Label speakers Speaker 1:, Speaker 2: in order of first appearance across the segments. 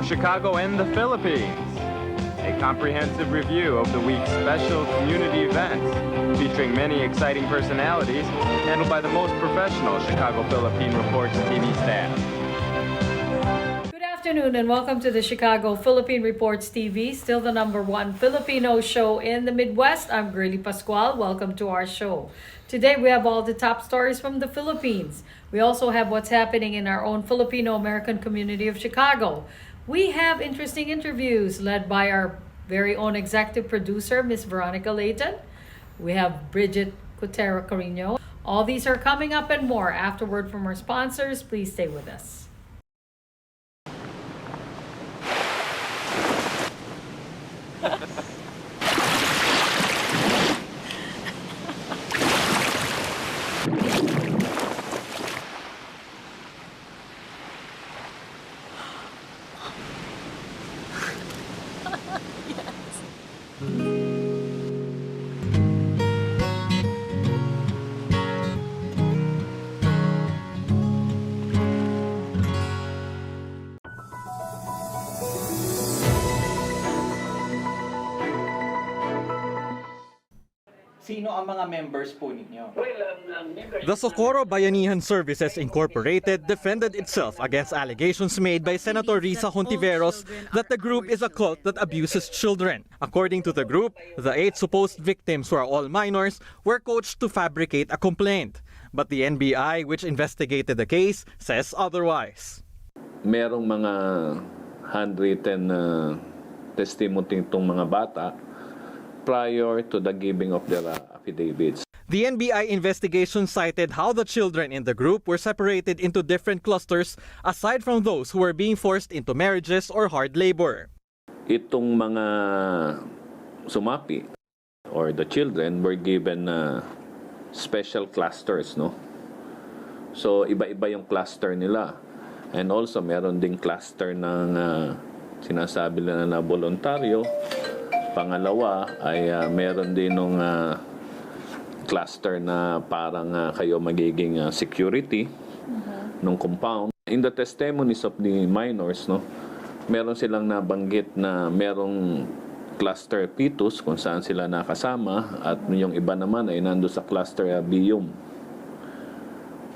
Speaker 1: Chicago and the Philippines. A comprehensive review of the week's special community events, featuring many exciting personalities, handled by the most professional Chicago Philippine Reports TV staff.
Speaker 2: Good afternoon and welcome to the Chicago Philippine Reports TV, still the #1 Filipino show in the Midwest. I'm Girly Pascual. Welcome to our show. Today we have all the top stories from the Philippines. We also have what's happening in our own Filipino-American community of Chicago. We have interesting interviews led by our very own executive producer, Miss Veronica Layton. We have Bridget Cotero Carino. All these are coming up and more afterward from our sponsors. Please stay with us.
Speaker 3: Sino ang mga members po ninyo?
Speaker 4: The Socorro Bayanihan Services Incorporated defended itself against allegations made by Senator Risa Hontiveros that the group is a cult that abuses children. According to the group, the 8 supposed victims, who are all minors, were coached to fabricate a complaint. But the NBI, which investigated the case, says otherwise.
Speaker 5: Merong mga handwritten testimony itong mga bata prior to the giving of their affidavits.
Speaker 4: The NBI investigation cited how the children in the group were separated into different clusters aside from those who were being forced into marriages or hard labor.
Speaker 5: Itong mga sumapi or the children were given special clusters, no? So iba-iba yung cluster nila. And also meron ding cluster ng sinasabi nila na voluntaryo. Pangalawa ay meron din nung cluster na parang kayo magiging security nung compound. In the testimonies of the minors, no, meron silang nabanggit na merong cluster Pitus kung saan sila nakasama at yung iba naman ay nando sa cluster Bium.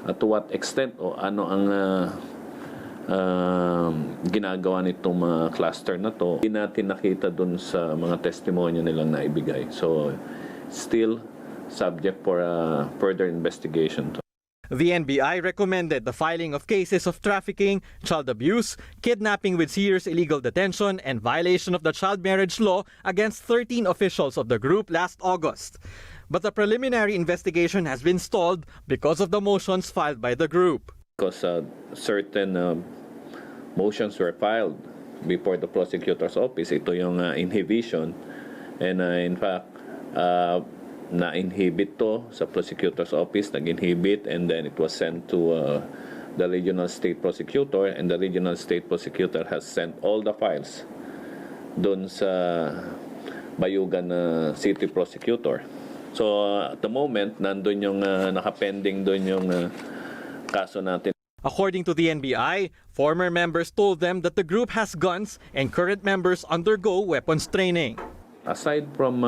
Speaker 5: At to what extent o ano ang ginagawa nitong mga cluster na to, hindi natin nakita dun sa mga testimonya nilang naibigay. So, still subject for further investigation.
Speaker 4: The NBI recommended the filing of cases of trafficking, child abuse, kidnapping with serious illegal detention, and violation of the child marriage law against 13 officials of the group last August. But the preliminary investigation has been stalled because of the motions filed by the group.
Speaker 5: Because certain motions were filed before the prosecutor's office. Ito yung inhibition. And in fact, na-inhibit to sa prosecutor's office, nag-inhibit, and then it was sent to the regional state prosecutor, and the regional state prosecutor has sent all the files doon sa Bayugan City Prosecutor. So at the moment, nandun yung nakapending doon yung kaso natin.
Speaker 4: According to the NBI, former members told them that the group has guns and current members undergo weapons training.
Speaker 5: Aside from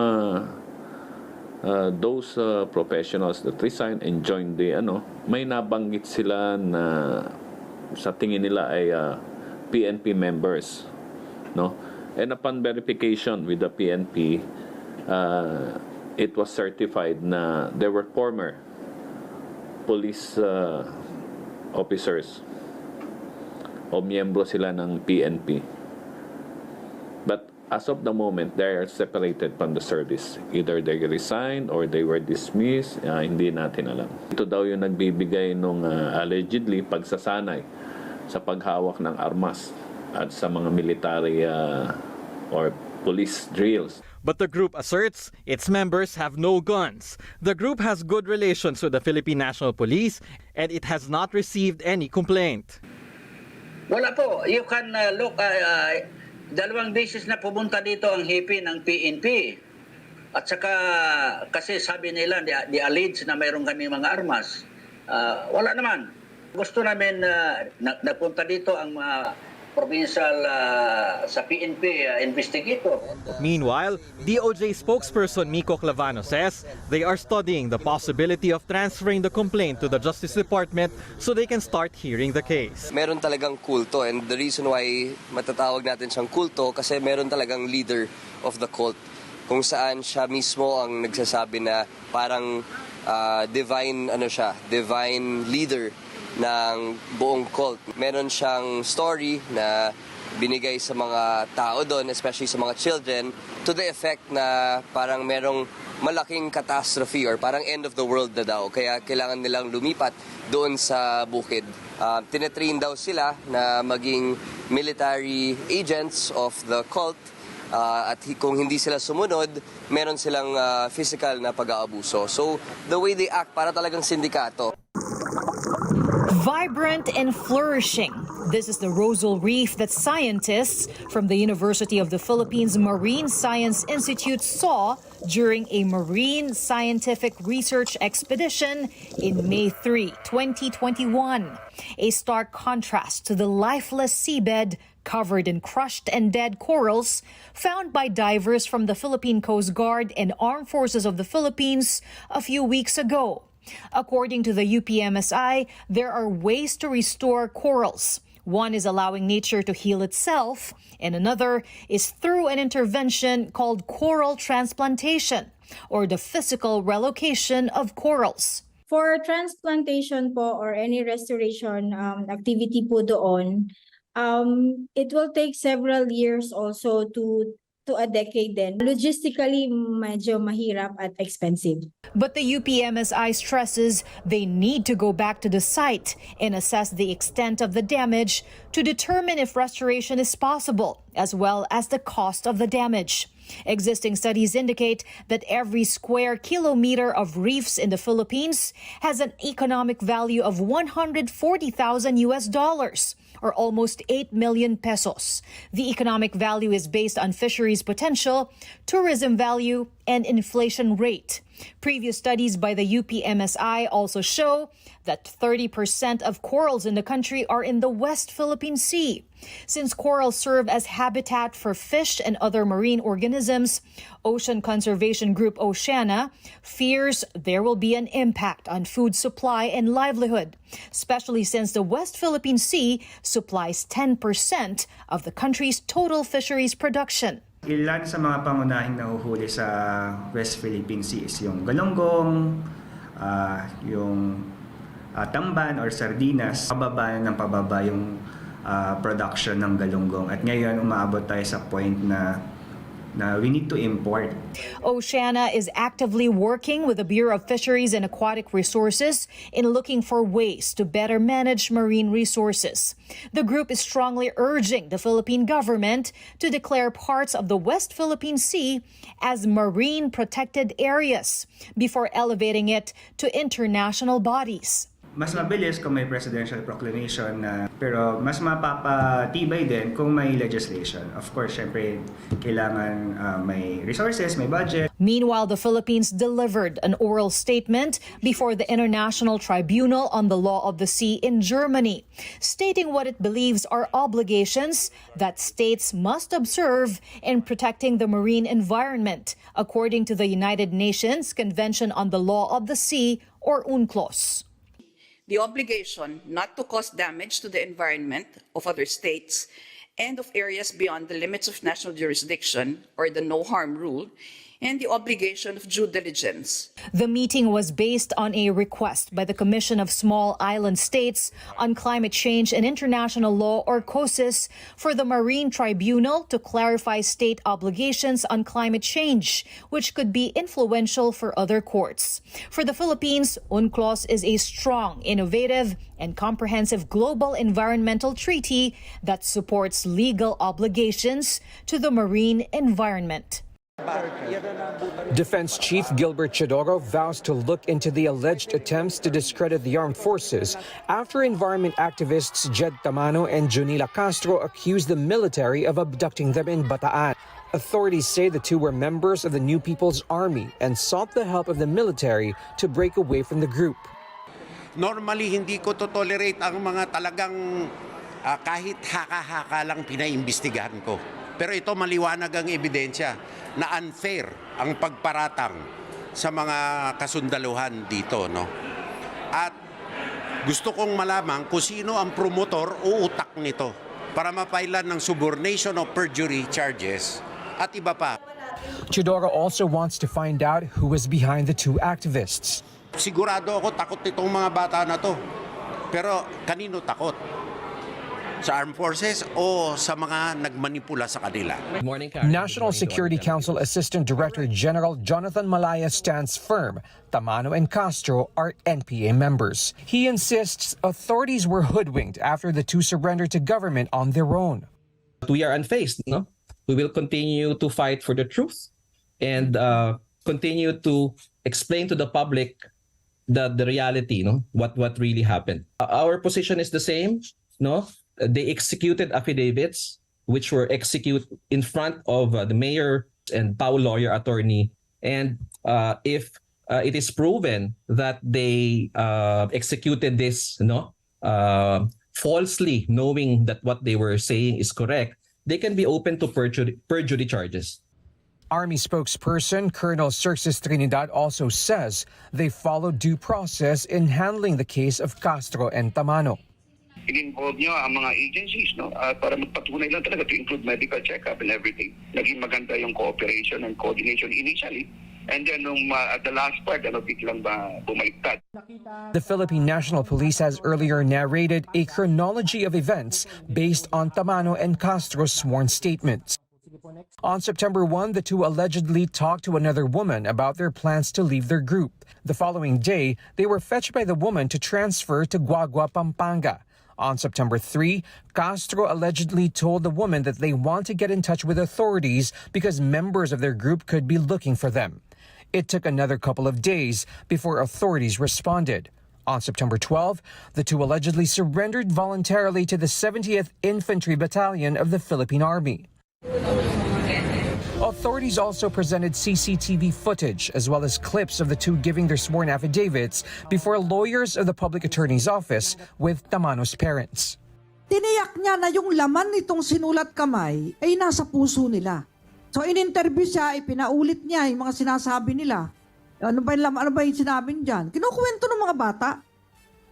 Speaker 5: those professionals that resigned and joined the may nabanggit sila na sa tingin nila ay PNP members, no? And upon verification with the PNP, it was certified na they were former police officers o miyembro sila ng PNP. But as of the moment, they are separated from the service. Either they resigned or they were dismissed. Hindi natin alam. Ito daw yung nagbibigay nung allegedly pagsasanay sa paghawak ng armas at sa mga military or police drills.
Speaker 4: But the group asserts its members have no guns. The group has good relations with the Philippine National Police and it has not received any complaint.
Speaker 6: Wala po. You can look, dalawang beses na pumunta dito ang hipi ng PNP. At saka, kasi sabi nila, the alleged na mayroon kami mga armas. Wala naman. Gusto namin napunta dito ang provincial sa PNP investigator.
Speaker 4: Meanwhile, DOJ spokesperson Miko Clavano says they are studying the possibility of transferring the complaint to the Justice Department so they can start hearing the case.
Speaker 7: Meron talagang kulto, and the reason why matatawag natin siyang kulto kasi meron talagang leader of the cult kung saan siya mismo ang nagsasabi na parang divine leader ng buong cult. Meron siyang story na binigay sa mga tao doon, especially sa mga children, to the effect na parang merong malaking catastrophe or parang end of the world na daw. Kaya kailangan nilang lumipat doon sa bukid. Tinetrain daw sila na maging military agents of the cult. At kung hindi sila sumunod, meron silang physical na pag-aabuso. So, the way they act, para talagang sindikato.
Speaker 2: Vibrant and flourishing. This is the Rosal Reef that scientists from the University of the Philippines Marine Science Institute saw during a marine scientific research expedition in May 3, 2021. A stark contrast to the lifeless seabed covered in crushed and dead corals found by divers from the Philippine Coast Guard and Armed Forces of the Philippines a few weeks ago. According to the UPMSI, there are ways to restore corals. One is allowing nature to heal itself, and another is through an intervention called coral transplantation, or the physical relocation of corals.
Speaker 8: For transplantation po or any restoration activity po doon, it will take several years also to a decade then. Logistically, medyo mahirap at expensive.
Speaker 2: But the UPMSI stresses they need to go back to the site and assess the extent of the damage to determine if restoration is possible, as well as the cost of the damage. Existing studies indicate that every square kilometer of reefs in the Philippines has an economic value of $140,000 US, or almost 8 million pesos. The economic value is based on fisheries potential, tourism value, and inflation rate. Previous studies by the UPMSI also show that 30% of corals in the country are in the West Philippine Sea. Since corals serve as habitat for fish and other marine organisms, Ocean Conservation Group Oceana fears there will be an impact on food supply and livelihood, especially since the West Philippine Sea supplies 10% of the country's total fisheries production.
Speaker 9: Ilan sa mga pangunahing nahuhuli sa West Philippine Sea is yung galonggong, yung tamban or sardinas. Pababa yung production ng galunggong. At ngayon, umaabot tayo sa point na we need to import.
Speaker 2: Oceana is actively working with the Bureau of Fisheries and Aquatic Resources in looking for ways to better manage marine resources. The group is strongly urging the Philippine government to declare parts of the West Philippine Sea as marine protected areas before elevating it to international bodies.
Speaker 9: Mas mabilis kung may presidential proclamation pero mas mapapatibay din kung may legislation. Of course, syempre, kailangan may resources, may budget.
Speaker 2: Meanwhile, the Philippines delivered an oral statement before the International Tribunal on the Law of the Sea in Germany, stating what it believes are obligations that states must observe in protecting the marine environment, according to the United Nations Convention on the Law of the Sea, or UNCLOS.
Speaker 10: The obligation not to cause damage to the environment of other states and of areas beyond the limits of national jurisdiction, or the no-harm rule, and the obligation of due diligence.
Speaker 2: The meeting was based on a request by the Commission of Small Island States on Climate Change and International Law, or COSIS, for the Marine Tribunal to clarify state obligations on climate change, which could be influential for other courts. For the Philippines, UNCLOS is a strong, innovative, and comprehensive global environmental treaty that supports legal obligations to the marine environment.
Speaker 11: Defense Chief Gilbert Chidoro vows to look into the alleged attempts to discredit the armed forces after environment activists Jed Tamano and Junila Castro accused the military of abducting them in Bataan. Authorities say the two were members of the New People's Army and sought the help of the military to break away from the group.
Speaker 12: Normally, hindi ko to tolerate ang mga talagang kahit haka-haka lang pinaimbestigahan ko. Pero ito maliwanag ang ebidensya na unfair ang pagparatang sa mga kasundaluhan dito, no? At gusto kong malaman kung sino ang promotor o utak nito para mapailan ng subornation of perjury charges at iba pa.
Speaker 11: Chidoro also wants to find out who is behind the two activists.
Speaker 12: Sigurado ako takot itong mga bata na to. Pero kanino takot? Sa armed forces o sa mga nagmanipula sa kanila?
Speaker 11: National Security Council Assistant Director General Jonathan Malaya stands firm. Tamano and Castro are NPA members. He insists authorities were hoodwinked after the two surrendered to government on their own.
Speaker 13: We are unfazed, no? We will continue to fight for the truth and continue to explain to the public the reality, no? What really happened. Our position is the same, no? They executed affidavits which were executed in front of the mayor and PAO lawyer attorney. And if it is proven that they executed this falsely, knowing that what they were saying is correct, they can be open to perjury charges.
Speaker 11: Army spokesperson Colonel Circes Trinidad also says they followed due process in handling the case of Castro and Tamano.
Speaker 14: In-involve nyo ang mga agencies, no? Para magpatunay lang talaga to include medical check-up and everything. Naging maganda yung cooperation and coordination initially. And then at the last part, biglang bumaliktad.
Speaker 11: The Philippine National Police has earlier narrated a chronology of events based on Tamano and Castro's sworn statements. On September 1, the two allegedly talked to another woman about their plans to leave their group. The following day, they were fetched by the woman to transfer to Guagua, Pampanga. On September 3, Castro allegedly told the woman that they want to get in touch with authorities because members of their group could be looking for them. It took another couple of days before authorities responded. On September 12, the two allegedly surrendered voluntarily to the 70th Infantry Battalion of the Philippine Army. Authorities also presented CCTV footage as well as clips of the two giving their sworn affidavits before lawyers of the public attorney's office with Tamano's parents.
Speaker 15: Tiniyak niya na yung laman nitong sinulat kamay ay nasa puso nila. So in-interview siya, ipinaulit niya yung mga sinasabi nila. Ano ba yung laman, ano ba yung sinabi niyan? Kinukuwento ng mga bata.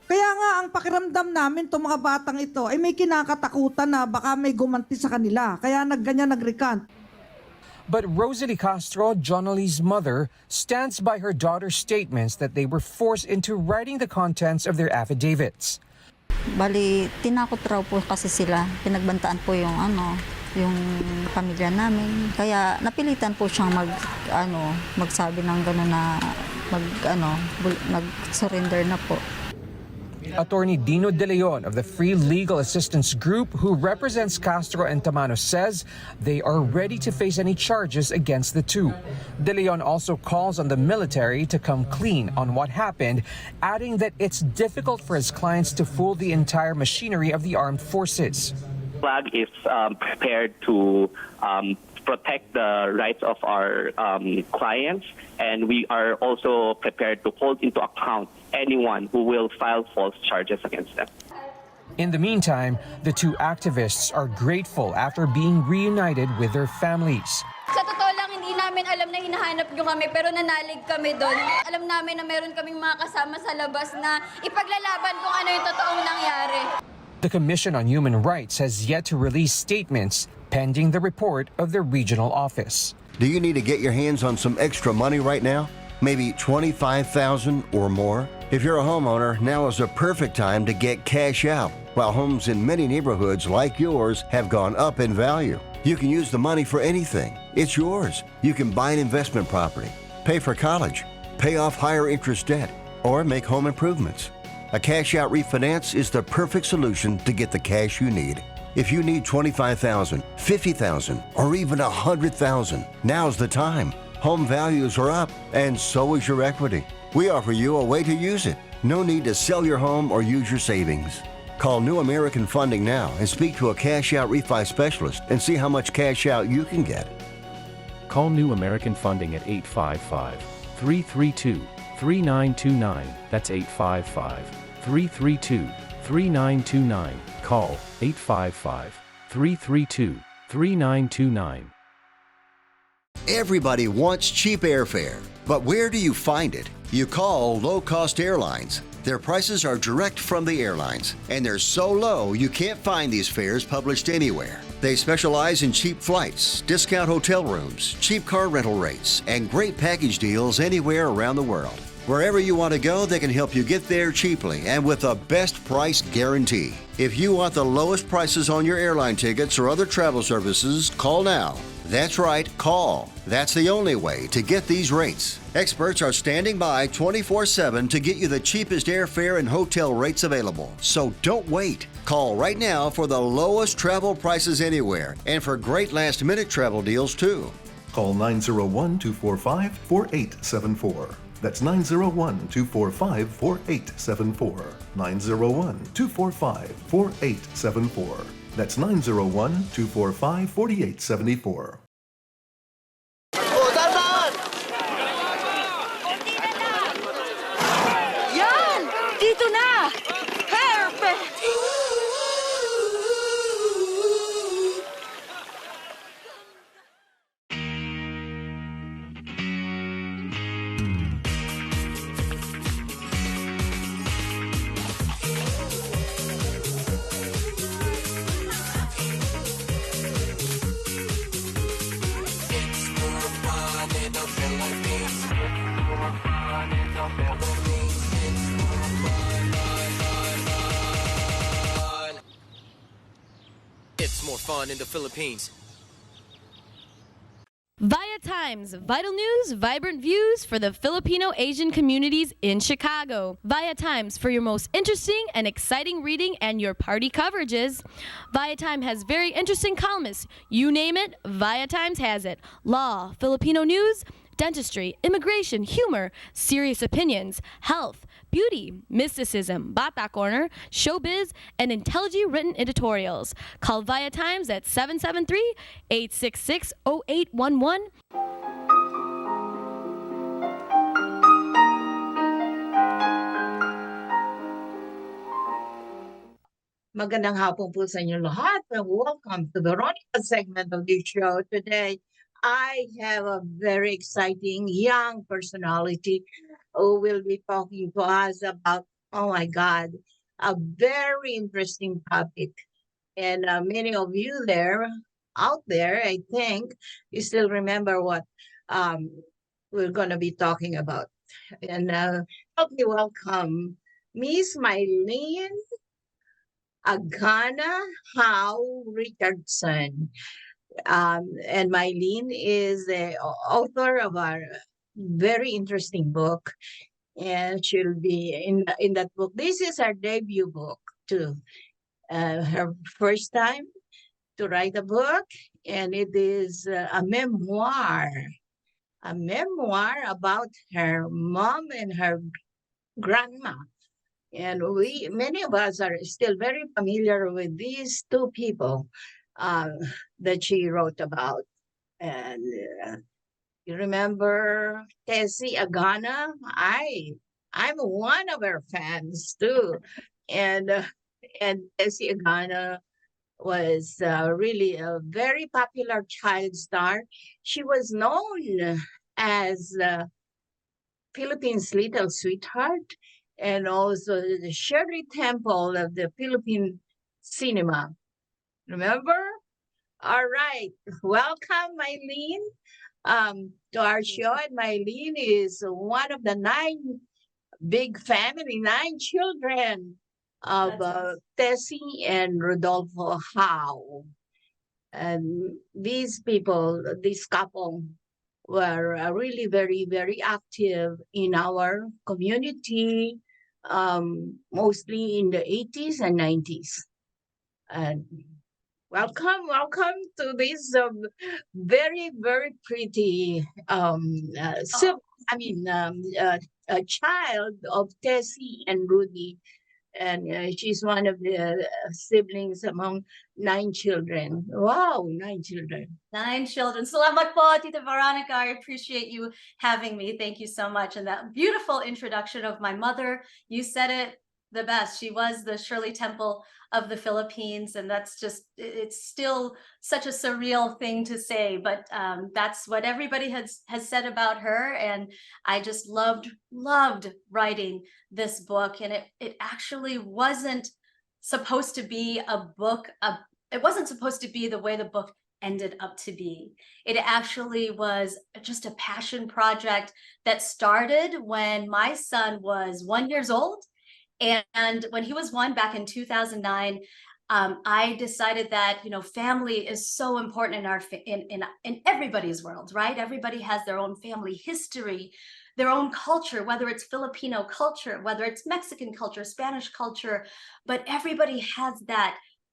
Speaker 15: Kaya nga ang pakiramdam namin itong mga batang ito ay may kinakatakutan na baka may gumanti sa kanila. Kaya ganyan nag-recant.
Speaker 11: But Rosalie Castro, Jonalie's mother, stands by her daughter's statements that they were forced into writing the contents of their affidavits.
Speaker 16: Bali, tinakot raw po kasi sila. Pinagbantaan po yung pamilya namin. Kaya napilitan po siyang magsabi ng gano'n na mag-surrender na po.
Speaker 11: Attorney Dino De Leon of the Free Legal Assistance Group, who represents Castro and Tamano, says they are ready to face any charges against the two. De Leon also calls on the military to come clean on what happened, adding that it's difficult for his clients to fool the entire machinery of the armed forces.
Speaker 17: Flag is prepared to protect the rights of our clients, and we are also prepared to hold into account anyone who will file false charges against them.
Speaker 11: In the meantime, the two activists are grateful after being reunited with their families.
Speaker 18: Sa totoo lang, hindi namin alam na hinahanap nyo kami, pero nanalig kami doon. Alam namin na meron kaming mga kasama sa labas na ipaglalaban kung ano yung totoong nangyari.
Speaker 11: The Commission on Human Rights has yet to release statements pending the report of the regional office.
Speaker 19: Do you need to get your hands on some extra money right now? Maybe $25,000 or more? If you're a homeowner, now is a perfect time to get cash out. While homes in many neighborhoods like yours have gone up in value, you can use the money for anything. It's yours. You can buy an investment property, pay for college, pay off higher interest debt, or make home improvements. A cash out refinance is the perfect solution to get the cash you need. If you need $25,000, $50,000, or even $100,000, now's the time. Home values are up, and so is your equity. We offer you a way to use it. No need to sell your home or use your savings. Call New American Funding now and speak to a cash out refi specialist and see how much cash out you can get.
Speaker 20: Call New American Funding at 855-332-3929. That's 855-332-3929. Call 855-332-3929.
Speaker 19: Everybody wants cheap airfare, but where do you find it? You call low-cost airlines. Their prices are direct from the airlines, and they're so low you can't find these fares published anywhere. They specialize in cheap flights, discount hotel rooms, cheap car rental rates, and great package deals anywhere around the world. Wherever you want to go, they can help you get there cheaply and with a best price guarantee. If you want the lowest prices on your airline tickets or other travel services, call now. That's right, call. That's the only way to get these rates. Experts are standing by 24/7 to get you the cheapest airfare and hotel rates available. So don't wait. Call right now for the lowest travel prices anywhere and for great last-minute travel deals too.
Speaker 21: Call 901-245-4874. That's 901-245-4874. 901-245-4874. That's 901-245-4874.
Speaker 22: Yan! Dito na! Perfect!
Speaker 23: It's more fun in the Philippines.
Speaker 24: Via Times, vital news, vibrant views for the Filipino Asian communities in Chicago. Via Times for your most interesting and exciting reading and your party coverages. Via Times has very interesting columnists. You name it, Via Times has it. Law, Filipino news, dentistry, immigration, humor, serious opinions, health, beauty, mysticism, Bata Corner, showbiz, and intelligently written editorials. Call Via Times at 773-866-0811.
Speaker 25: Magandang hapon po sa inyo lahat and welcome to the Veronica segment of this show. Today, I have a very exciting young personality who will be talking to us about, oh my God, a very interesting topic. And many of you out there, I think, you still remember what we're going to be talking about. And help me welcome Miss Mylene Agana Howe Richardson. And Mylene is the author of a very interesting book, and she'll be in that book. This is her debut book too, her first time to write a book, and it is a memoir about her mom and her grandma. And many of us are still very familiar with these two people that she wrote about. And you remember Tessie Agana? I'm one of her fans too. And Tessie Agana was really a very popular child star. She was known as Philippines' Little Sweetheart and also the Shirley Temple of the Philippine cinema. Remember? All right. Welcome, Mylene, to our show. And Mylene is one of the 9 children of Tessie and Rodolfo Howe. And these people, this couple, were really very, very active in our community, mostly in the 80s and 90s. And welcome to this very, very pretty a child of Tessie and Rudy. And she's one of the siblings among 9 children. Wow, 9 children.
Speaker 26: 9 children. Salamat po, Tita Veronica. I appreciate you having me. Thank you so much. And that beautiful introduction of my mother, you said it, the best. She was the Shirley Temple of the Philippines, and that's just, it's still such a surreal thing to say, but that's what everybody has said about her. And I just loved writing this book. And it actually wasn't supposed to be a book, it wasn't supposed to be the way the book ended up to be. It actually was just a passion project that started when my son was 1 year old. And when he was 1 back in 2009, I decided that, you know, family is so important in our in everybody's world, right? Everybody has their own family history, their own culture, whether it's Filipino culture, whether it's Mexican culture, Spanish culture, but everybody has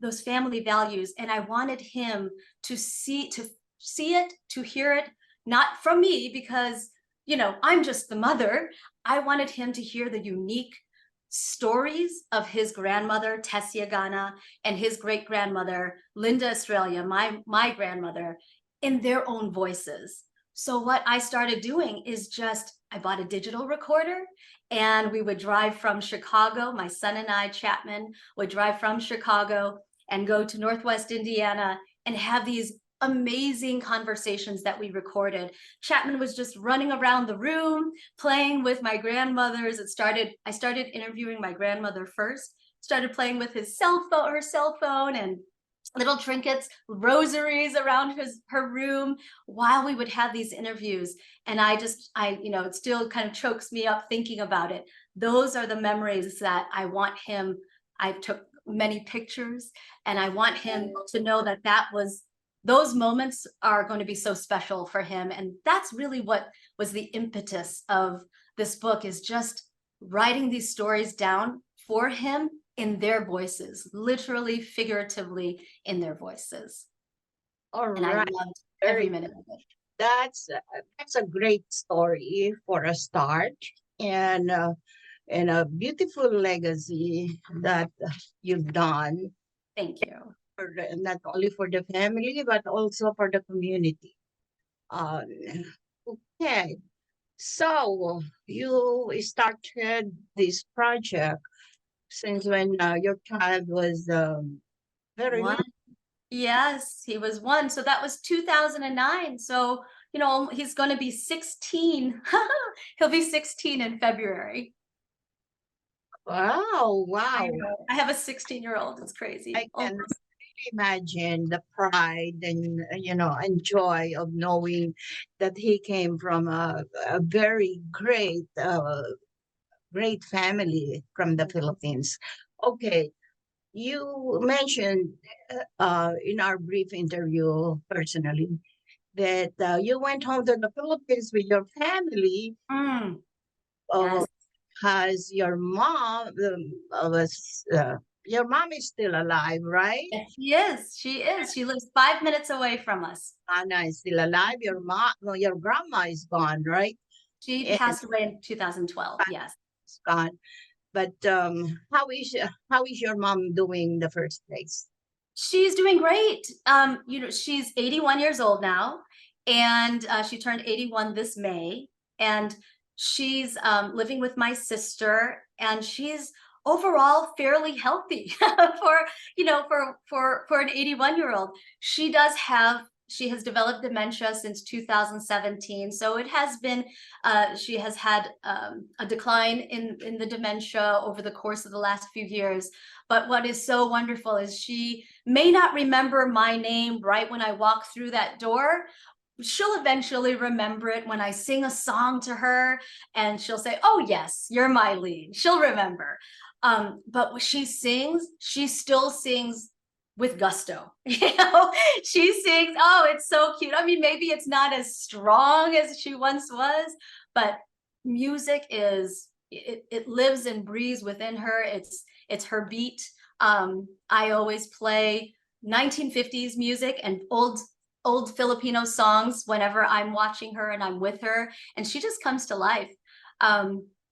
Speaker 26: those family values. And I wanted him to see it, to hear it, not from me, because, you know, I'm just the mother. I wanted him to hear the unique stories of his grandmother, Tessia Gana, and his great-grandmother, Linda Australia, my grandmother, in their own voices. So what I started doing is I bought a digital recorder, and we would drive from Chicago. My son and I, Chapman, would drive from Chicago and go to Northwest Indiana and have these amazing conversations that we recorded. Chapman was just running around the room, playing with my grandmothers. I started interviewing my grandmother first, started playing with her cell phone, and little trinkets, rosaries around her room while we would have these interviews. And you know, it still kind of chokes me up thinking about it. Those are the memories that I want him. I took many pictures, and I want him to know that those moments are going to be so special for him. And that's really what was the impetus of this book, is just writing these stories down for him in their voices, literally, figuratively in their voices.
Speaker 25: All
Speaker 26: and
Speaker 25: right.
Speaker 26: I loved every minute of it.
Speaker 25: That's a great story for a start, and a beautiful legacy that you've done.
Speaker 26: Thank you.
Speaker 25: Not only for the family, but also for the community. Okay, so you started this project since when your child was very
Speaker 26: One.
Speaker 25: young.
Speaker 26: Yes, he was 1. So that was 2009. So, you know, he's going to be 16. He'll be 16 in February.
Speaker 25: Wow,
Speaker 26: I
Speaker 25: wow.
Speaker 26: know. I have a 16-year-old. It's crazy.
Speaker 25: I can really imagine the pride and, and joy of knowing that he came from a very great family from the Philippines. Okay, you mentioned in our brief interview personally that you went home to the Philippines with your family.
Speaker 26: Yes.
Speaker 25: Has your mom your mom is still alive, right?
Speaker 26: Yes, she is. She lives 5 minutes away from us.
Speaker 25: Anna is still alive. Your grandma is gone, right?
Speaker 26: She passed away in 2012. Yes.
Speaker 25: It's gone. But how is your mom doing in the first place?
Speaker 26: She's doing great. You know, she's 81 years old now, and she turned 81 this May, and she's living with my sister, and she's overall fairly healthy for an 81-year-old. She has developed dementia since 2017. So it has been, she has had a decline in the dementia over the course of the last few years. But what is so wonderful is she may not remember my name right when I walk through that door. She'll eventually remember it when I sing a song to her, and she'll say, "Oh yes, you're my lead." She'll remember. But when she sings, she still sings with gusto. You know, she sings, oh, it's so cute. I mean, maybe it's not as strong as she once was, but music it lives and breathes within her. It's her beat. I always play 1950s music and old Filipino songs whenever I'm watching her and I'm with her, and she just comes to life.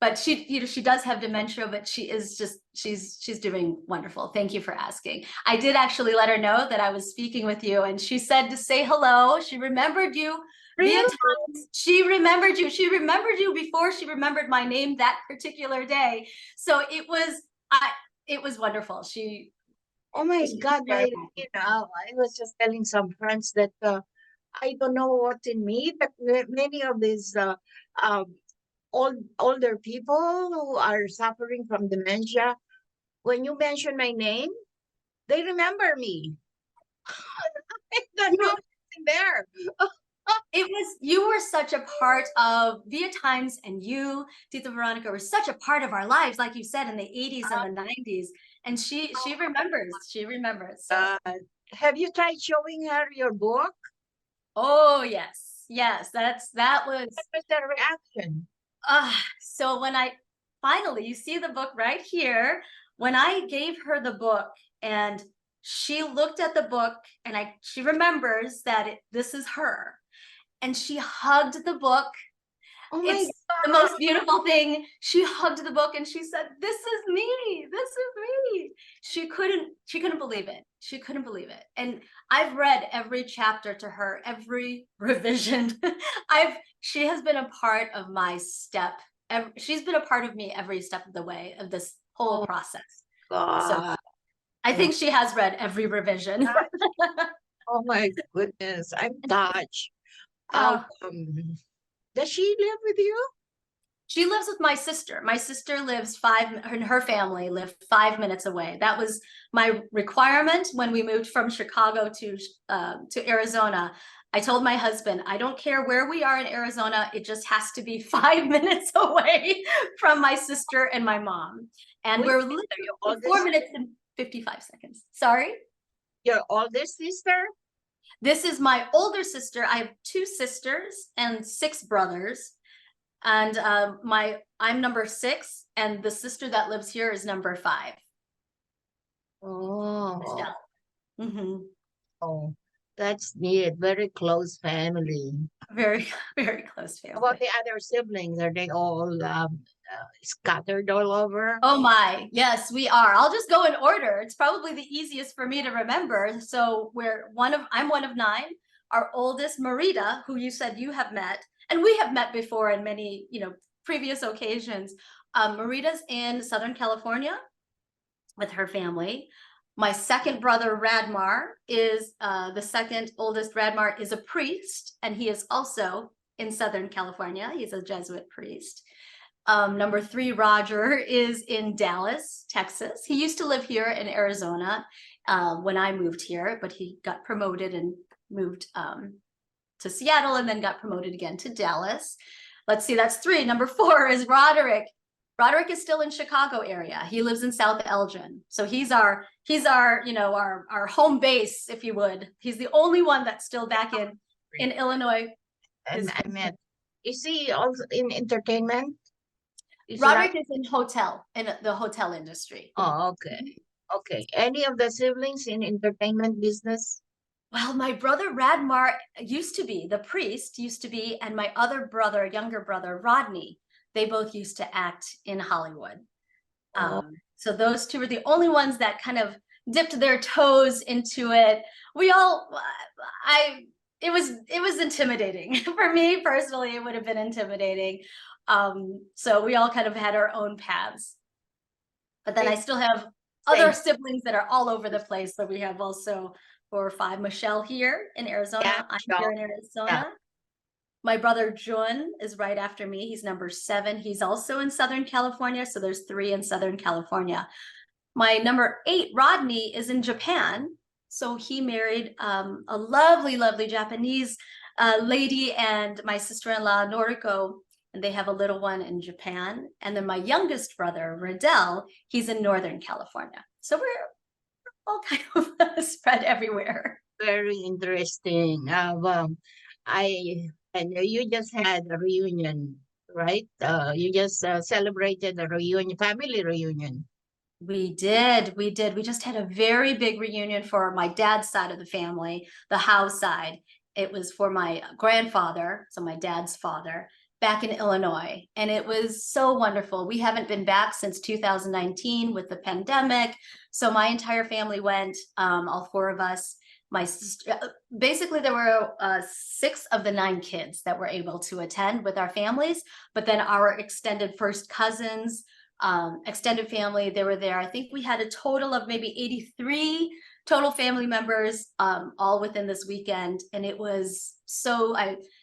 Speaker 26: But she does have dementia, but she's doing wonderful. Thank you for asking. I did actually let her know that I was speaking with you, and she said to say hello. She remembered you. Via times. She remembered you. She remembered you before she remembered my name that particular day. So it was It was wonderful. She
Speaker 25: Oh my God,
Speaker 26: very
Speaker 25: I was just telling some friends that I don't know what's in me, but many of these older people who are suffering from dementia, when you mention my name, they remember me. I don't know what's in there.
Speaker 26: You were such a part of Via Times, and you, Tita Veronica, were such a part of our lives, like you said, in the 80s and the 90s. And she remembers. She remembers. So.
Speaker 25: Have you tried showing her your book?
Speaker 26: Oh yes, yes. That was.
Speaker 25: What was the reaction?
Speaker 26: So when I finally, you see the book right here. When I gave her the book, and she looked at the book, and she remembers that this is her, and she hugged the book.
Speaker 25: Oh my
Speaker 26: It's
Speaker 25: God.
Speaker 26: the most beautiful thing. She hugged the book and she said, "This is me. This is me." She couldn't believe it. She couldn't believe it. And I've read every chapter to her, every revision. She has been a part of my step. She's been a part of me every step of the way of this whole process.
Speaker 25: God.
Speaker 26: So I think she has read every revision.
Speaker 25: Oh my goodness, I'm touched.
Speaker 26: Oh.
Speaker 25: Does she live with you?
Speaker 26: She lives with my sister. My sister lives and her family live 5 minutes away. That was my requirement when we moved from Chicago to Arizona. I told my husband, I don't care where we are in Arizona, it just has to be 5 minutes away from my sister and my mom. And we're literally 4 minutes and 55 seconds. Sorry?
Speaker 25: Your oldest sister?
Speaker 26: This is my older sister. I have 2 sisters and 6 brothers. And I'm number 6, and the sister that lives here is number 5.
Speaker 25: Oh.
Speaker 26: Mm-hmm.
Speaker 25: Oh, that's neat. Very close family.
Speaker 26: Very, very close family.
Speaker 25: How about the other siblings? Are they all scattered all over?
Speaker 26: Oh my, yes, we are. I'll just go in order. It's probably the easiest for me to remember. So I'm one of 9. Our oldest, Marita, who you said you have met, and we have met before in many, previous occasions. Marita's in Southern California with her family. My second brother, Radmar, is the second oldest. Radmar is a priest, and he is also in Southern California. He's a Jesuit priest. Number 3, Roger, is in Dallas, Texas. He used to live here in Arizona when I moved here, but he got promoted and moved to Seattle, and then got promoted again to Dallas. Let's see, that's 3. Number 4 is Roderick. Roderick is still in Chicago area. He lives in South Elgin. So he's our home base, if you would. He's the only one that's still back in Illinois.
Speaker 25: And I met. Is he also in entertainment?
Speaker 26: Roderick is in the hotel industry.
Speaker 25: Oh, okay. Okay. Any of the siblings in entertainment business?
Speaker 26: Well, my brother Radmar the priest used to be, and my other brother, younger brother, Rodney, they both used to act in Hollywood. So those 2 were the only ones that kind of dipped their toes into it. It was intimidating. For me personally, it would have been intimidating. So we all kind of had our own paths. But then I still have other siblings that are all over the place. So we have also 4 or 5. Michelle here in Arizona.
Speaker 25: Yeah,
Speaker 26: I'm here in Arizona.
Speaker 25: Yeah.
Speaker 26: My brother Jun is right after me. He's number 7. He's also in Southern California. So there's 3 in Southern California. My number 8, Rodney, is in Japan. So he married a lovely, lovely Japanese lady, and my sister-in-law, Noriko, and they have a little one in Japan. And then my youngest brother, Riddell, he's in Northern California. So we're all kind of spread everywhere.
Speaker 25: Very interesting. And you just had a reunion, right? You just celebrated a reunion, family reunion.
Speaker 26: We did. We just had a very big reunion for my dad's side of the family, the Howe side. It was for my grandfather, so my dad's father, back in Illinois. And it was so wonderful. We haven't been back since 2019 with the pandemic. So my entire family went, all 4 of us. My sister, basically there were 6 of the 9 kids that were able to attend with our families, but then our extended first cousins extended family. They were there. I think we had a total of maybe 83 total family members, all within this weekend. And it was so,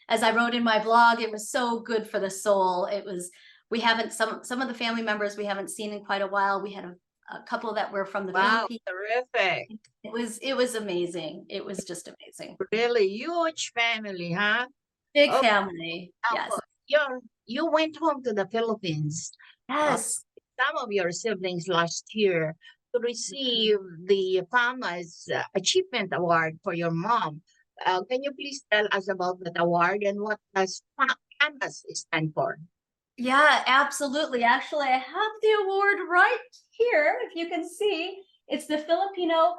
Speaker 26: as I wrote in my blog, it was so good for the soul. It was, we haven't, some of the family members we haven't seen in quite a while. We had a couple that were from the Philippines.
Speaker 25: Terrific.
Speaker 26: It was amazing. It was just amazing.
Speaker 25: Really huge family, huh?
Speaker 26: Big family.
Speaker 25: Now,
Speaker 26: Yes.
Speaker 25: you went home to the Philippines.
Speaker 26: Yes.
Speaker 25: Some of your siblings last year to receive the famous achievement award for your mom. Can you please tell us about that award and what does FAMAS stand for?
Speaker 26: Yeah, absolutely. Actually, I have the award right here. If you can see, it's the Filipino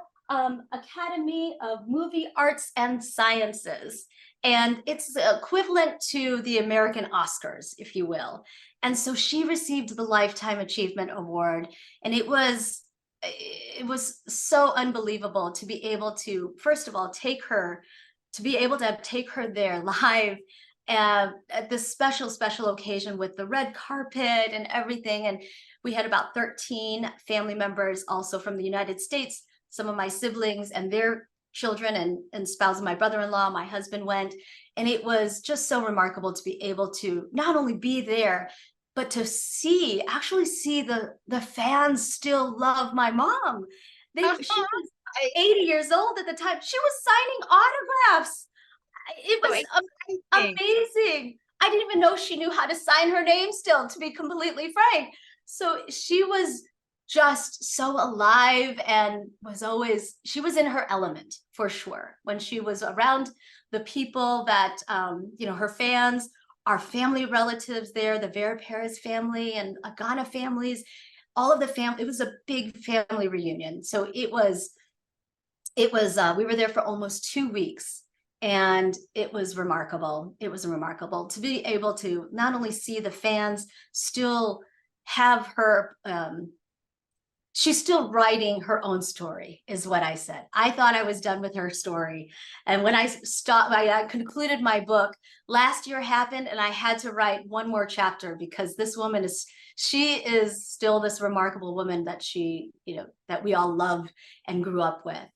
Speaker 26: Academy of Movie Arts and Sciences. And it's equivalent to the American Oscars, if you will. And so she received the Lifetime Achievement Award. And it was so unbelievable to be able to, first of all, take her there live at this special occasion with the red carpet and everything. And we had about 13 family members also from the United States, some of my siblings and their children and spouse of my brother-in-law. My husband went, and it was just so remarkable to be able to not only be there, but to actually see the fans still love my mom. She was 80 years old at the time. She was signing autographs. It was amazing. I didn't even know she knew how to sign her name still, to be completely frank. So she was just so alive and she was in her element for sure. When she was around the people that, her fans, our family relatives there, the Vera Perez family and Agana families, all of the family, it was a big family reunion. So we were there for almost 2 weeks. And it was remarkable. It was remarkable to be able to not only see the fans still have her, she's still writing her own story, is what I said. I thought I was done with her story. And when I concluded my book, last year happened and I had to write one more chapter because this woman she is still this remarkable woman that that we all love and grew up with.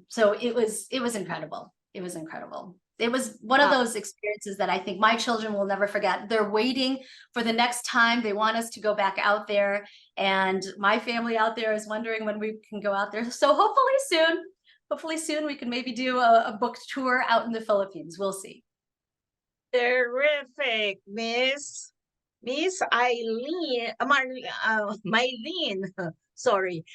Speaker 26: So it was incredible. It was incredible. It was one of those experiences that I think my children will never forget. They're waiting for the next time they want us to go back out there. And my family out there is wondering when we can go out there. So hopefully soon we can maybe do a book tour out in the Philippines. We'll see.
Speaker 25: Terrific, Miss Eileen, Mylene, sorry.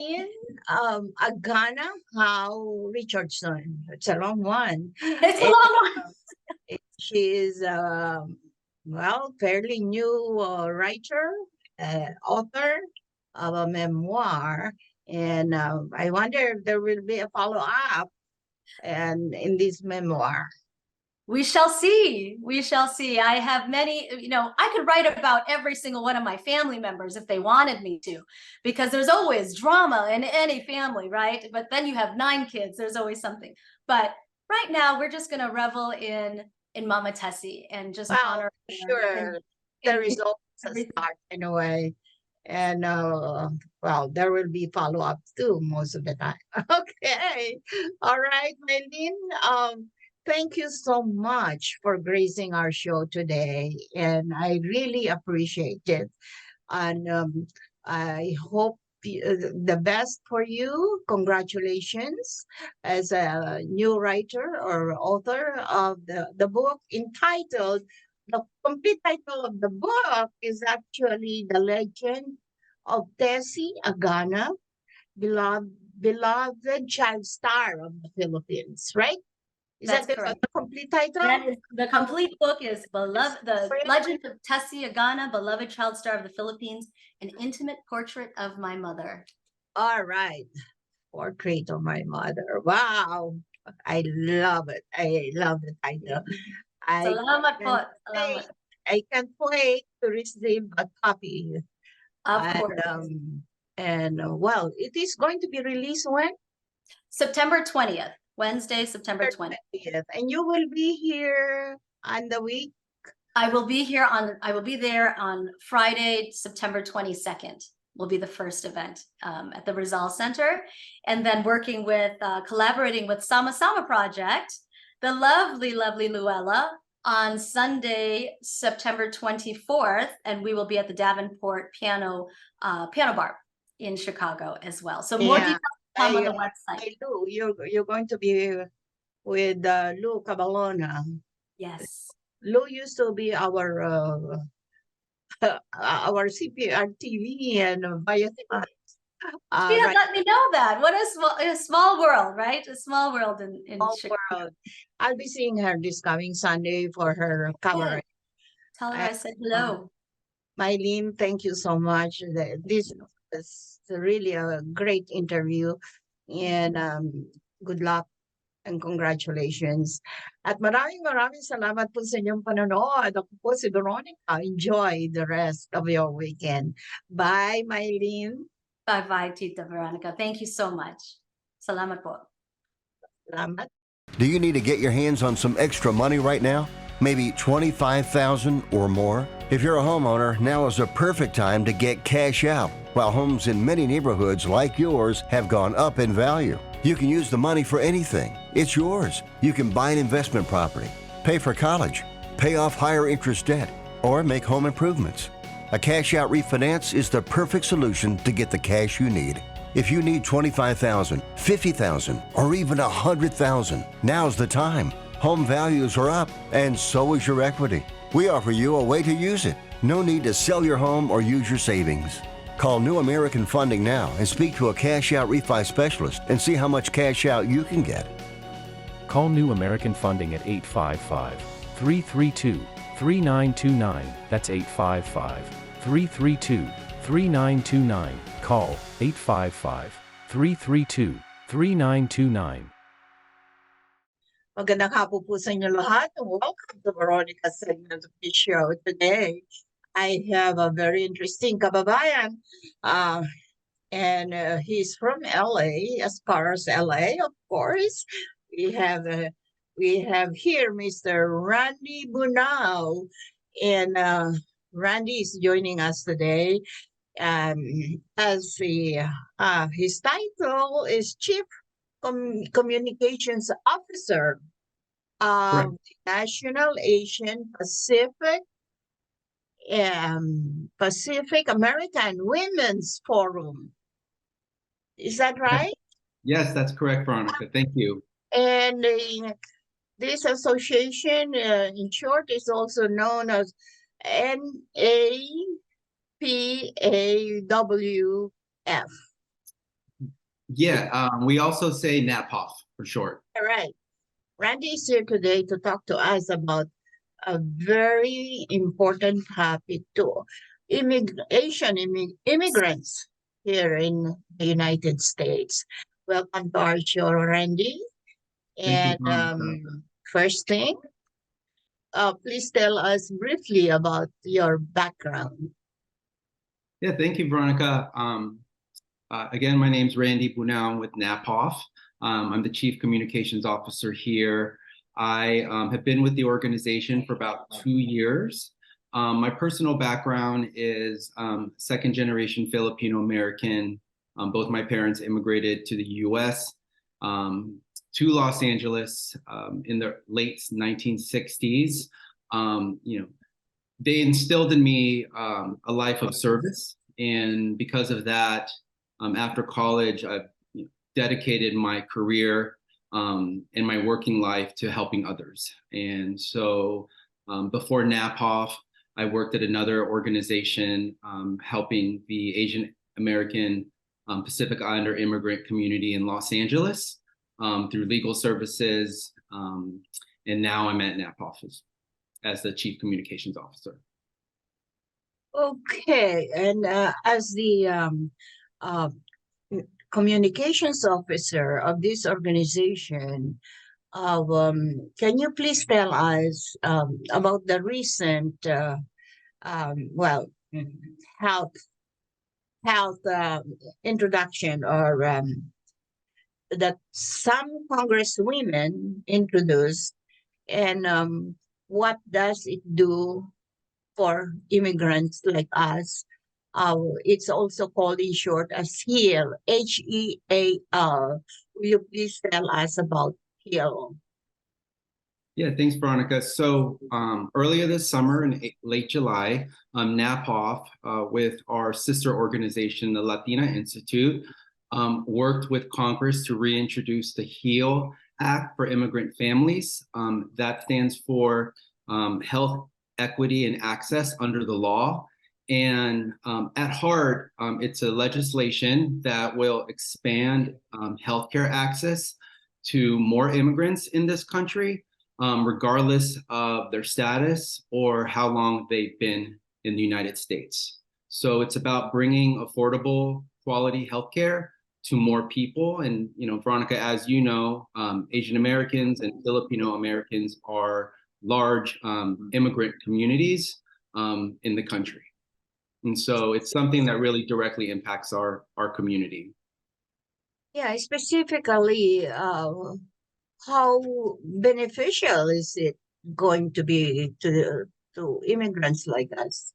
Speaker 25: In Agana How Richardson. It's a long one.
Speaker 26: It's a long one.
Speaker 25: She is fairly new writer, author of a memoir, and I wonder if there will be a follow-up and in this memoir.
Speaker 26: We shall see. We shall see. I have many, I could write about every single one of my family members if they wanted me to, because there's always drama in any family, right? But then you have 9 kids, there's always something. But right now we're just going to revel in Mama Tessie and just honor her.
Speaker 25: Sure. There is always a start in a way. And there will be follow-ups too most of the time. Okay. All right, Mylene. Thank you so much for gracing our show today, and I really appreciate it. And I hope the best for you. Congratulations as a new writer or author of the book entitled, the complete title of the book is actually The Legend of Tessie Agana, beloved child star of the Philippines, right? Is
Speaker 26: That's
Speaker 25: that
Speaker 26: correct.
Speaker 25: the complete title?
Speaker 26: That is, the complete book is The Legend of Tessie Agana, Beloved Child Star of the Philippines, An Intimate Portrait of My Mother.
Speaker 25: All right. Portrait of My Mother. Wow. I love it. I love the title.
Speaker 26: Salamat po. Salamat.
Speaker 25: I can't wait to receive a copy.
Speaker 26: Of course.
Speaker 25: It is going to be released when?
Speaker 26: September 20th. Wednesday, September 20th.
Speaker 25: And you will be here on the week?
Speaker 26: I will be there on Friday, September 22nd. Will be the first event at the Rizal Center. And then collaborating with Sama Sama Project, the lovely Luella, on Sunday, September 24th. And we will be at the Davenport Piano Bar in Chicago as well. So more details come on the website.
Speaker 25: Lou, you're going to be with Lou Cabalona.
Speaker 26: Yes.
Speaker 25: Lou used to be our Cprtv and Via.
Speaker 26: She had let me know that. What a small world, right? A small world in Chicago.
Speaker 25: World. I'll be seeing her this coming Sunday for her cabaret.
Speaker 26: Tell her I said hello.
Speaker 25: Mylene, thank you so much. This was really a great interview, and good luck and congratulations. At maraming salamat po sa inyong panonood. Ako po si Veronica. Enjoy the rest of your weekend. Bye, Mylene.
Speaker 26: Bye-bye, Tita Veronica. Thank you so much. Salamat po.
Speaker 25: Salamat.
Speaker 19: Do you need to get your hands on some extra money right now? Maybe $25,000 or more? If you're a homeowner, now is a perfect time to get cash out. While homes in many neighborhoods like yours have gone up in value, you can use the money for anything. It's yours. You can buy an investment property, pay for college, pay off higher interest debt, or make home improvements. A cash out refinance is the perfect solution to get the cash you need. If you need $25,000, $50,000, or even $100,000, now's the time. Home values are up, and so is your equity. We offer you a way to use it. No need to sell your home or use your savings. Call New American Funding now and speak to a cash out refi specialist and see how much cash out you can get.
Speaker 20: Call New American Funding at 855-332-3929. That's 855-332-3929. Call 855-332-3929.
Speaker 25: Magandang hapon po sa inyo lahat. Welcome to Veronica's segment of the show. Today, I have a very interesting kababayan. And he's from LA, as far as LA, of course. We have here Mr. Randy Bunao. And Randy is joining us today. As his title is Chief Communications Officer of the National Asian Pacific American Women's Forum. Is that right?
Speaker 1: Yes, that's correct, Veronica. Thank you.
Speaker 25: And this association, in short, is also known as NAPAWF.
Speaker 1: Yeah, we also say NAPOF for short.
Speaker 25: All right. Randy is here today to talk to us about a very important topic to Asian immigrants here in the United States. Welcome to our show, Randy. And first thing, please tell us briefly about your background.
Speaker 1: Yeah, thank you, Veronica. Again, my name's Randy Bunao with NAPOF. I'm the Chief Communications Officer here. I have been with the organization for about 2 years. My personal background is second generation Filipino American. Both my parents immigrated to the US, to Los Angeles in the late 1960s. They instilled in me a life of service. And because of that, after college, I've dedicated my career and my working life to helping others. And so before NAPOF, I worked at another organization helping the Asian American Pacific Islander immigrant community in Los Angeles through legal services. And now I'm at NAPOF as the Chief Communications Officer.
Speaker 25: Okay, and as the communications officer of this organization, can you please tell us about the recent health introduction, or that some congresswomen introduced, and what does it do for immigrants like us? It's also called in short as HEAL, HEAL. Will you please tell us about HEAL?
Speaker 1: Yeah, thanks, Veronica. So earlier this summer in late July, NAPOF, with our sister organization, the Latina Institute, worked with Congress to reintroduce the HEAL Act for immigrant families. That stands for Health, Equity, and Access under the law. And at heart, it's a legislation that will expand healthcare access to more immigrants in this country, regardless of their status or how long they've been in the United States. So it's about bringing affordable, quality healthcare to more people. And, Veronica, as you know, Asian Americans and Filipino Americans are large immigrant communities in the country. And so it's something that really directly impacts our community.
Speaker 25: Yeah, specifically, how beneficial is it going to be to immigrants like us?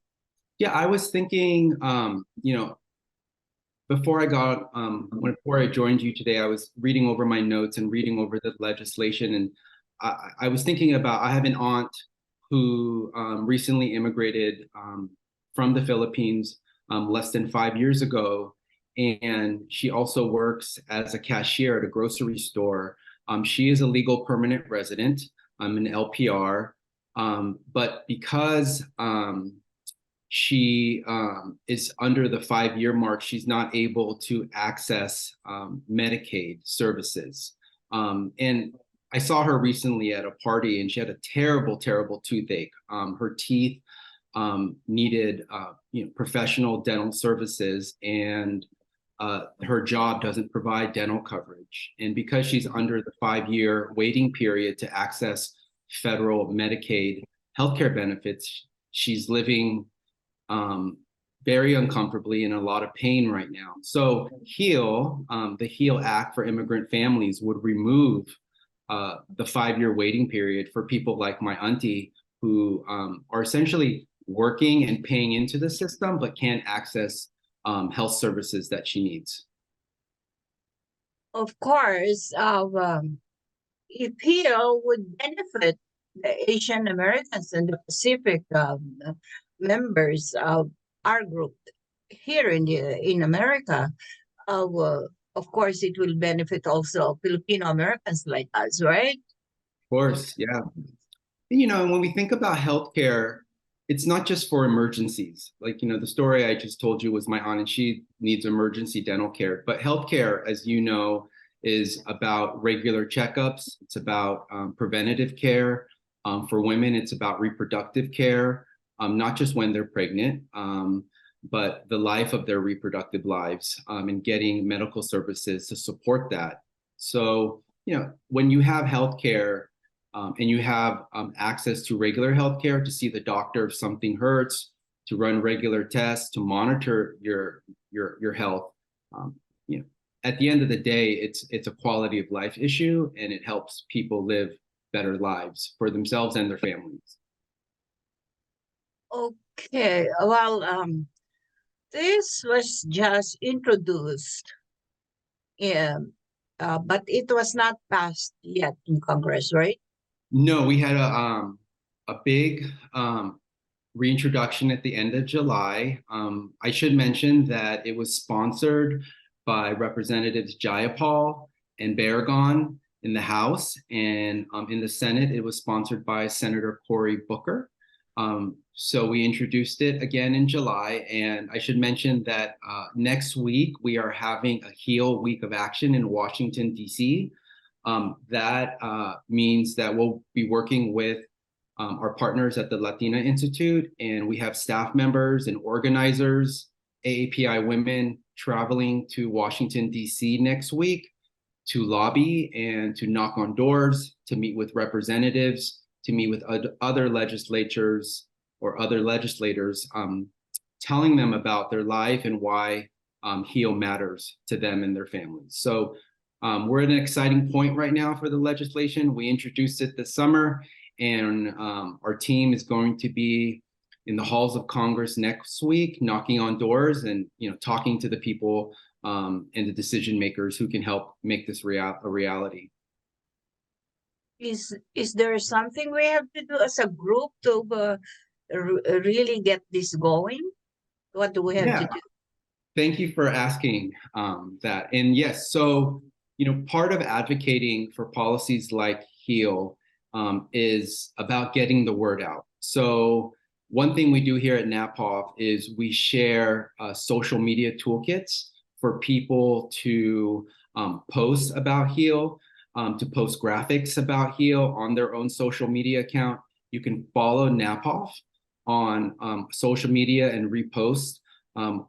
Speaker 1: Yeah, I was thinking, before I joined you today, I was reading over my notes and reading over the legislation, and I was thinking about, I have an aunt who recently immigrated from the Philippines less than 5 years ago, and she also works as a cashier at a grocery store. She is a legal permanent resident, an LPR, but because she is under the 5-year mark, she's not able to access Medicaid services. And I saw her recently at a party, and she had a terrible, terrible toothache. Her teeth needed professional dental services, and her job doesn't provide dental coverage. And because she's under the 5-year waiting period to access federal Medicaid healthcare benefits, she's living very uncomfortably in a lot of pain right now. So HEAL, the HEAL Act for immigrant families, would remove the 5-year waiting period for people like my auntie, who are essentially working and paying into the system, but can't access health services that she needs.
Speaker 25: Of course, if HEAL would benefit the Asian Americans and the Pacific members of our group here in America, of course, it will benefit also Filipino Americans like us, right?
Speaker 1: Of course, yeah. And when we think about healthcare, it's not just for emergencies. Like, the story I just told you was my aunt, and she needs emergency dental care. But healthcare, as you know, is about regular checkups. It's about preventative care. For women, it's about reproductive care, not just when they're pregnant, but the life of their reproductive lives, and getting medical services to support that. So, when you have healthcare, and you have access to regular healthcare, to see the doctor if something hurts, to run regular tests, to monitor your health, at the end of the day, it's a quality of life issue, and it helps people live better lives for themselves and their families.
Speaker 25: Okay, well, this was just introduced, but it was not passed yet in Congress, right?
Speaker 1: No, we had a big reintroduction at the end of July. I should mention that it was sponsored by Representatives Jayapal and Barragan in the House, and in the Senate, it was sponsored by Senator Cory Booker. So we introduced it again in July, and I should mention that next week we are having a HEAL Week of Action in Washington, D.C. That means that we'll be working with our partners at the Latina Institute, and we have staff members and organizers, AAPI women, traveling to Washington, D.C. next week to lobby and to knock on doors, to meet with representatives, to meet with other legislatures or other legislators, telling them about their life and why HEAL matters to them and their families. So we're at an exciting point right now for the legislation. We introduced it this summer, and our team is going to be in the halls of Congress next week, knocking on doors and talking to the people and the decision makers who can help make this a reality.
Speaker 25: Is there something we have to do as a group to really get this going? What do we have to do?
Speaker 1: Thank you for asking that. And yes, so part of advocating for policies like HEAL is about getting the word out. So one thing we do here at NAPOF is we share social media toolkits for people to post about HEAL, to post graphics about HEAL on their own social media account. You can follow NAPOF on social media and repost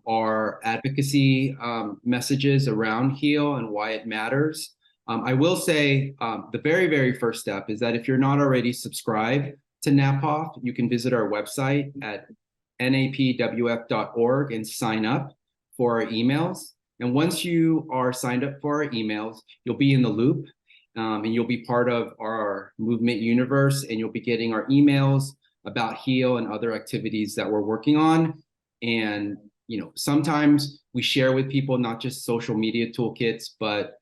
Speaker 1: our advocacy messages around HEAL and why it matters. I will say the very, very first step is that if you're not already subscribed to NAPOF, you can visit our website at napwf.org and sign up for our emails. And once you are signed up for our emails, you'll be in the loop and you'll be part of our movement universe, and you'll be getting our emails about HEAL and other activities that we're working on. And sometimes we share with people not just social media toolkits, but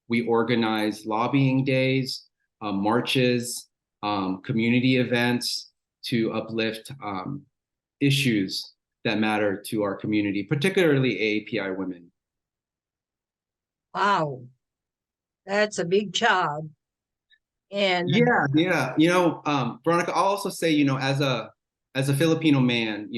Speaker 1: we organize lobbying days, marches, community events to uplift issues that matter to our community, particularly AAPI women.
Speaker 25: Wow, that's a big job. And
Speaker 1: Yeah. Veronica, I'll also say, as a Filipino man,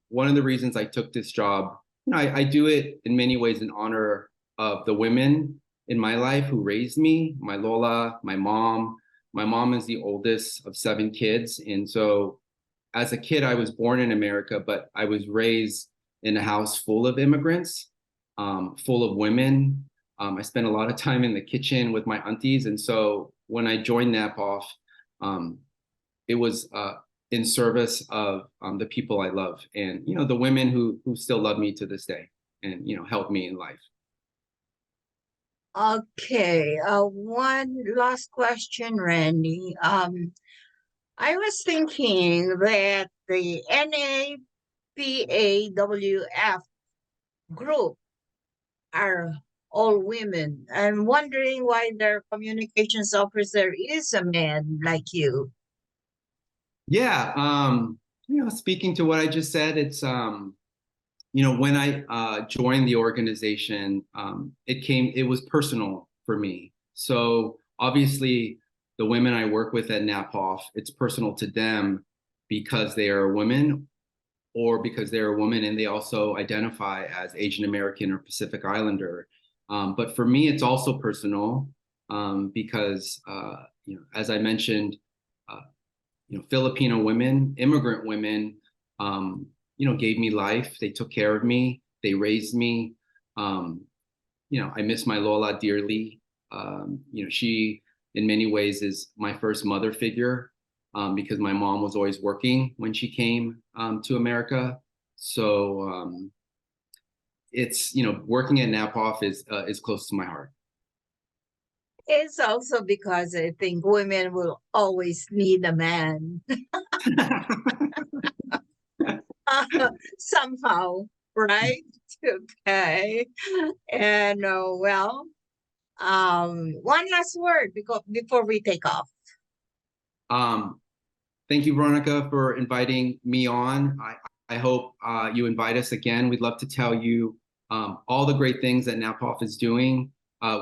Speaker 1: one of the reasons I took this job, I do it in many ways in honor of the women in my life who raised me, my Lola, my mom. My mom is the oldest of 7 kids. And so as a kid, I was born in America, but I was raised in a house full of immigrants, full of women. I spent a lot of time in the kitchen with my aunties. And so when I joined NAPOF, it was in service of the people I love and, the women who still love me to this day and, help me in life.
Speaker 25: Okay, one last question, Randy. I was thinking that the NAPAWF group are all women. I'm wondering why their communications officer is a man like you.
Speaker 1: Yeah, speaking to what I just said, it's when I joined the organization, it was personal for me. So obviously the women I work with at NAPOF, it's personal to them because they are women or because they're a woman and they also identify as Asian American or Pacific Islander. But for me, it's also personal because, as I mentioned, Filipino women, immigrant women, gave me life. They took care of me. They raised me. I miss my Lola dearly. She, in many ways, is my first mother figure because my mom was always working when she came to America. So it's, working at NAPOF is close to my heart.
Speaker 25: It's also because I think women will always need a man. Somehow, right? Okay. And one last word before we take off.
Speaker 1: Thank you, Veronica, for inviting me on. I hope you invite us again. We'd love to tell you all the great things that NAPOF is doing.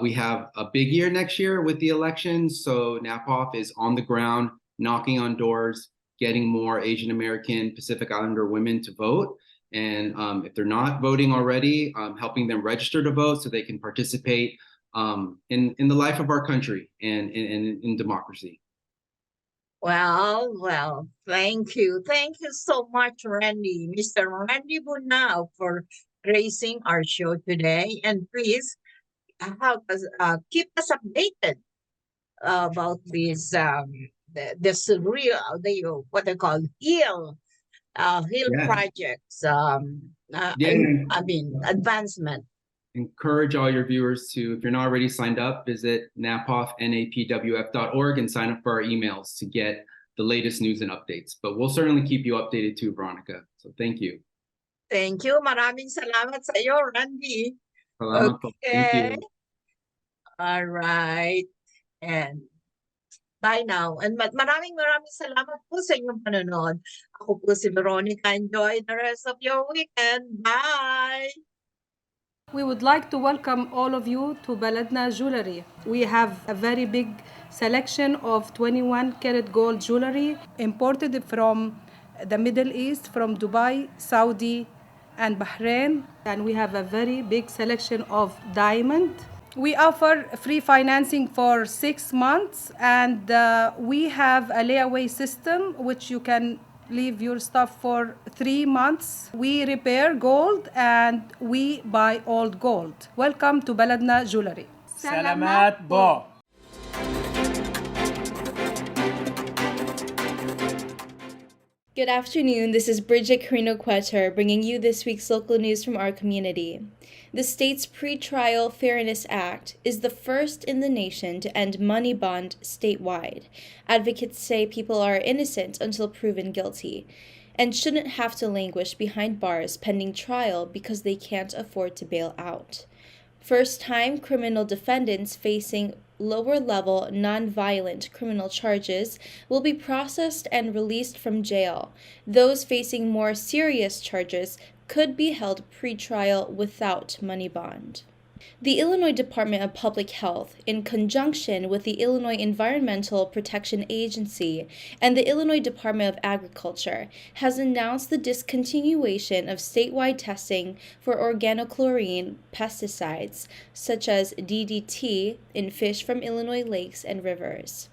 Speaker 1: We have a big year next year with the elections. So NAPOF is on the ground, knocking on doors, getting more Asian American, Pacific Islander women to vote. And if they're not voting already, helping them register to vote so they can participate in the life of our country and in democracy.
Speaker 25: Well, thank you. Thank you so much, Randy, Mr. Randy Bunao, for gracing our show today. And please help us, keep us updated about this real, what they call HEAL
Speaker 1: Yeah.
Speaker 25: projects.
Speaker 1: Yeah.
Speaker 25: I mean, advancement.
Speaker 1: encourage all your viewers to, if you're not already signed up, visit napwf.org and sign up for our emails to get the latest news and updates. But we'll certainly keep you updated too, Veronica. So thank you.
Speaker 25: Thank you. Maraming salamat sa iyo, Randy.
Speaker 1: Salamat po. Thank you.
Speaker 25: All right. And bye now. And maraming salamat po sa inyong panonood. Ako po si Veronica. Enjoy the rest of your weekend. Bye!
Speaker 2: We would like to welcome all of you to Baladna Jewelry. We have a very big selection of 21 karat gold jewelry imported from the Middle East, from Dubai, Saudi, and Bahrain. And we have a very big selection of diamond. We offer free financing for 6 months, and we have a layaway system which you can leave your stuff for 3 months. We repair gold and we buy old gold. Welcome to Baladna Jewelry.
Speaker 3: Salamat po.
Speaker 24: Good afternoon, this is Bridget Carino-Quetter bringing you this week's local news from our community. The state's Pre-Trial Fairness Act is the first in the nation to end money bond statewide. Advocates say people are innocent until proven guilty and shouldn't have to languish behind bars pending trial because they can't afford to bail out. First-time criminal defendants facing lower-level non-violent criminal charges will be processed and released from jail. Those facing more serious charges could be held pre-trial without money bond. The Illinois Department of Public Health, in conjunction with the Illinois Environmental Protection Agency and the Illinois Department of Agriculture, has announced the discontinuation of statewide testing for organochlorine pesticides, such as DDT, in fish from Illinois lakes and rivers.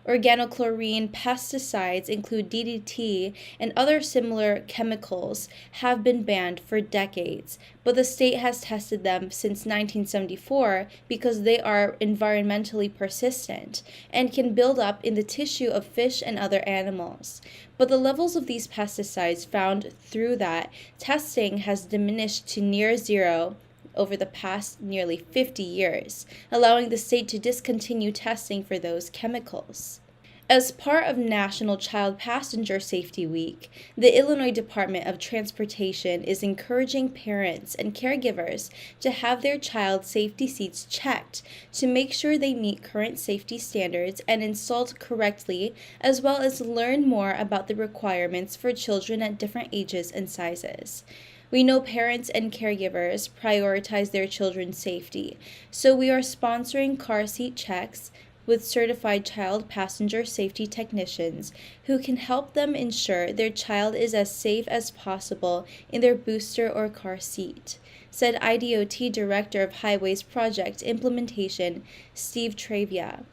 Speaker 24: Organochlorine pesticides include DDT and other similar chemicals have been banned for decades, but the state has tested them since 1974 because they are environmentally persistent and can build up in the tissue of fish and other animals. But the levels of these pesticides found through that testing has diminished to near zero over the past nearly 50 years, allowing the state to discontinue testing for those chemicals. As part of National Child Passenger Safety Week, the Illinois Department of Transportation is encouraging parents and caregivers to have their child safety seats checked to make sure they meet current safety standards and installed correctly, as well as learn more about the requirements for children at different ages and sizes. We know parents and caregivers prioritize their children's safety, so we are sponsoring car seat checks with certified child passenger safety technicians who can help them ensure their child is as safe as possible in their booster or car seat, said IDOT Director of Highways Project Implementation, Steve Travia.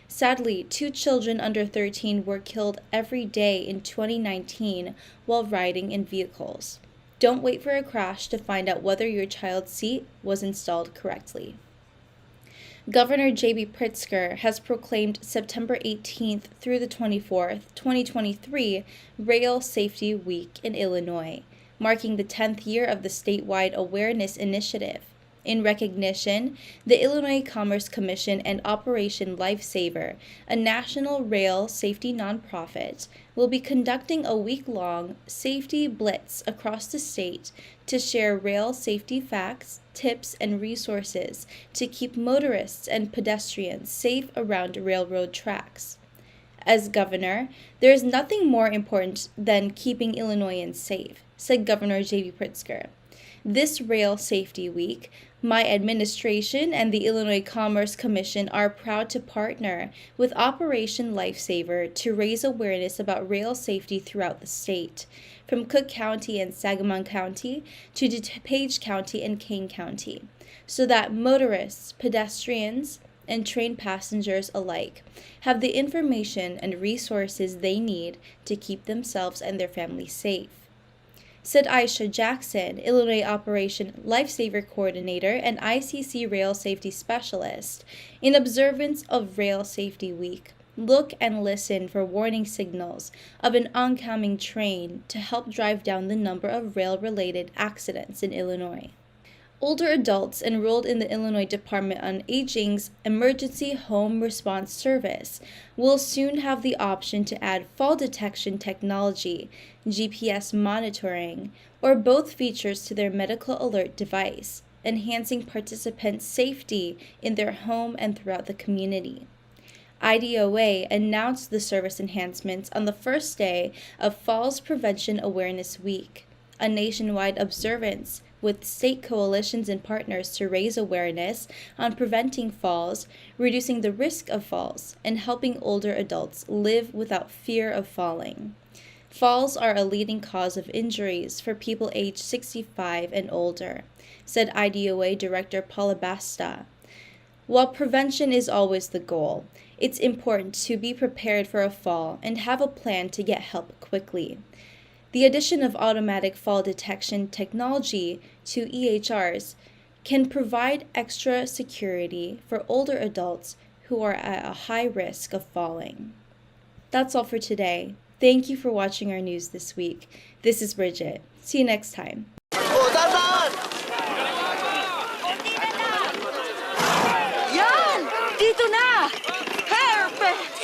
Speaker 24: Sadly, 2 children under 13 were killed every day in 2019 while riding in vehicles. Don't wait for a crash to find out whether your child's seat was installed correctly. Governor J.B. Pritzker has proclaimed September 18th through the 24th, 2023, Rail Safety Week in Illinois, marking the 10th year of the statewide awareness initiative. In recognition, the Illinois Commerce Commission and Operation Lifesaver, a national rail safety nonprofit, will be conducting a week-long safety blitz across the state to share rail safety facts, tips, and resources to keep motorists and pedestrians safe around railroad tracks. As governor, there is nothing more important than keeping Illinoisans safe, said Governor J.B. Pritzker. This Rail Safety Week, my administration and the Illinois Commerce Commission are proud to partner with Operation Lifesaver to raise awareness about rail safety throughout the state, from Cook County and Sangamon County to DuPage County and Kane County, so that motorists, pedestrians, and train passengers alike have the information and resources they need to keep themselves and their families safe, said Aisha Jackson, Illinois Operation Lifesaver Coordinator and ICC Rail Safety Specialist. In observance of Rail Safety Week, look and listen for warning signals of an oncoming train to help drive down the number of rail-related accidents in Illinois. Older adults enrolled in the Illinois Department on Aging's Emergency Home Response Service will soon have the option to add fall detection technology, GPS monitoring, or both features to their medical alert device, enhancing participants' safety in their home and throughout the community. IDOA announced the service enhancements on the first day of Falls Prevention Awareness Week, a nationwide observance with state coalitions and partners to raise awareness on preventing falls, reducing the risk of falls, and helping older adults live without fear of falling. Falls are a leading cause of injuries for people aged 65 and older, said IDOA Director Paula Basta. While prevention is always the goal, it's important to be prepared for a fall and have a plan to get help quickly. The addition of automatic fall detection technology to EHRs can provide extra security for older adults who are at a high risk of falling. That's all for today. Thank you for watching our news this week. This is Bridget. See you next time.
Speaker 22: Yan! Dito na! Perfect!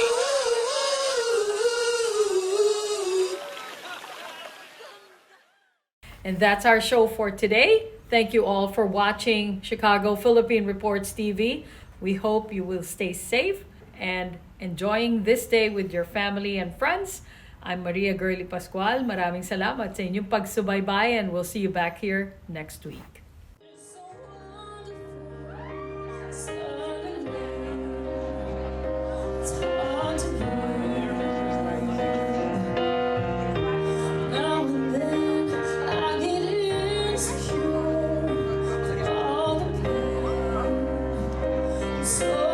Speaker 2: And that's our show for today. Thank you all for watching Chicago Philippine Reports TV. We hope you will stay safe and enjoying this day with your family and friends. I'm Maria Girly Pascual. Maraming salamat sa inyong pagsubaybay and we'll see you back here next week.
Speaker 22: So